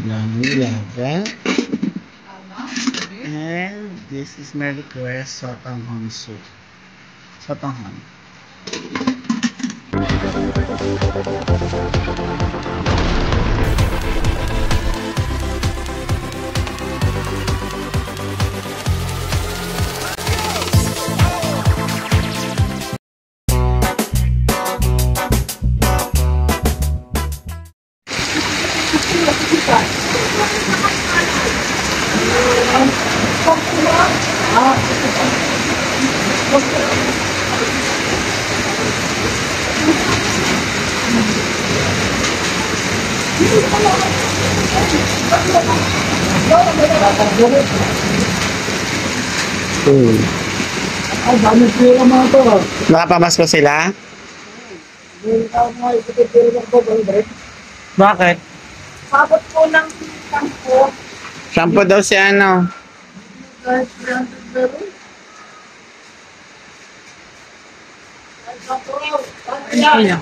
11. And this is my request, sotanghon soup. Sotanghon. Ay, dami pera mga to. Nakapamasko sila? Bakit? Sabot po ng shampoo. Shampoo daw si ano? Guys, 300 pero. Yan.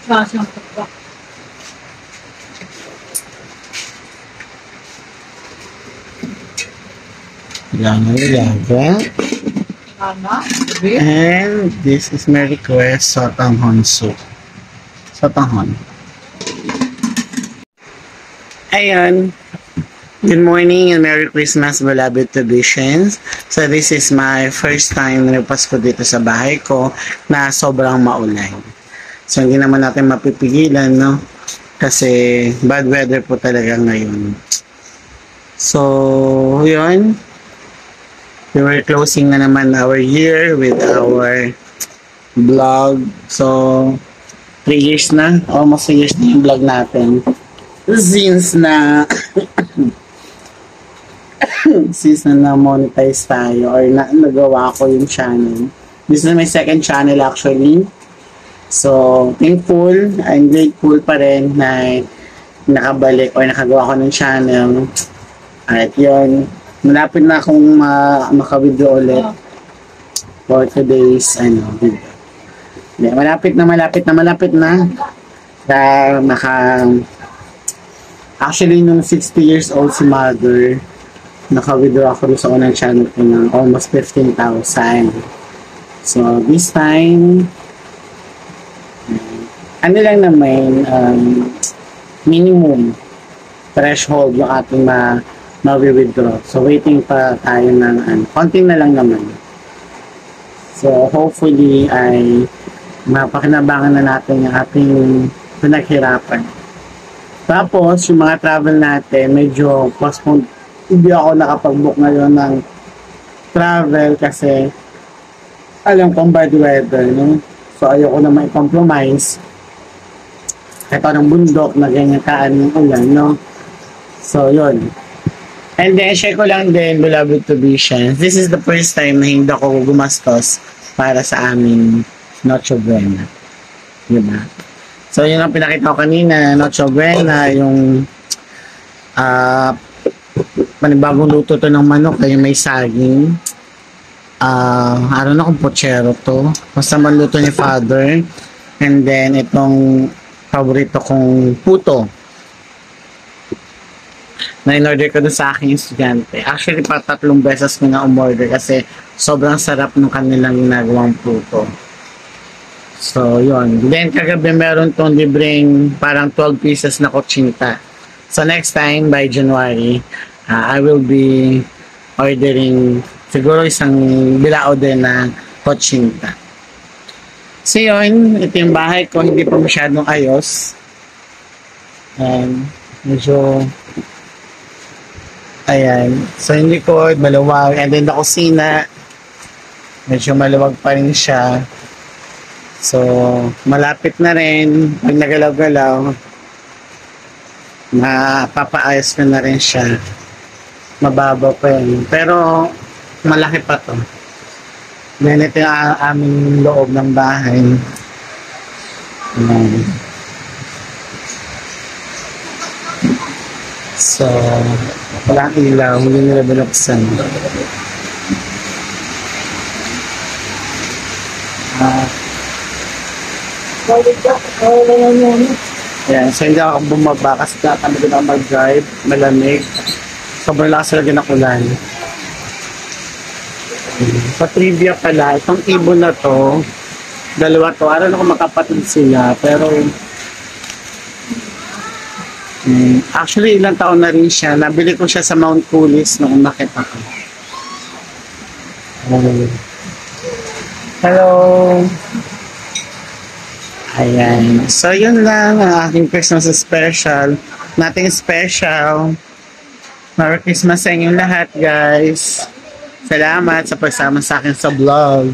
Shampoo pa. Yan. Tama. And this is my request, sotanghon soup. Sotanghon. Ayun. Good morning and Merry Christmas, beloved Tabitions. So this is my first time na nagpasko dito sa bahay ko na sobrang maulan. So hindi naman natin mapipigilan, no? Kasi bad weather po talaga ngayon. So, yun. We were closing na naman our year with our vlog. So, 3 years na. Almost 3 years na yung vlog natin. Since na na-monetize tayo or nagawa ko yung channel. This is my second channel actually. So, thankful and grateful pa rin na nakabalik or nakagawa ko ng channel. At yun, malapit na akong maka-video ulit for today's video. Malapit na actually nung 60 years old si mother, naka-withdraw ako sa unang channel ko ng almost 15,000. So this time ano lang naman minimum threshold yung ating ma-withdraw. So, waiting pa tayo ng konting na lang naman. So, hopefully ay mapakinabangan na natin yung ating pinaghirapan. Tapos, yung mga travel natin, medyo postponed. Hindi ako nakapag-book ngayon ng travel kasi alam kong bad weather, no? So, ayoko na mai-compromise. Ito ng bundok na ganyan kaan ng ulan, no? So, yun. And then, share ko lang din, beloved Tabitions. This is the first time na hindi ako gumastos para sa aming Noche Buena. Diba? So, yun ang pinakita ko kanina, Noche Buena, yung panibagong luto to ng manok, kaya may saging. I don't know kung pochero to. Basta maluto ni Father. And then, itong paborito kong puto na in-order ko dun sa aking estudyante. Actually, pa 3 beses ko na umorder kasi sobrang sarap ng kanilang ginagawang puto. So, yun. Then, kagabi meron tong libreng parang 12 pieces na kutsinta. So, next time, by January, I will be ordering siguro isang bilao din na kutsinta. So, yun. Ito yung bahay ko. Hindi pa masyadong ayos. And, medyo ayan. So, yung likod, maluwag. And then, the kusina, medyo maluwag pa rin siya. So, malapit na rin. Pag nagalaw-galaw, mapapaayos ko na rin siya. Mababa pa yun. Pero, malaki pa to. Then, ito yung aming loob ng bahay. So, walang ilaw, hindi nila binuksan. Ayan, so hindi ako bumaba kasi kami din ako mag-drive, malamig. Sobrang lakas talaga ng ulan. Sa trivia pala, itong ibon na to, dalawa to, aral ako makapatid sila, pero actually ilang taon na rin siya. Nabili ko siya sa Mount Pulis nung nakita ko. Hello! Ayan. So, yun lang ang aking Christmas special. Nothing special. Merry Christmas sa inyong lahat, guys. Salamat sa pagsama sa akin sa vlog.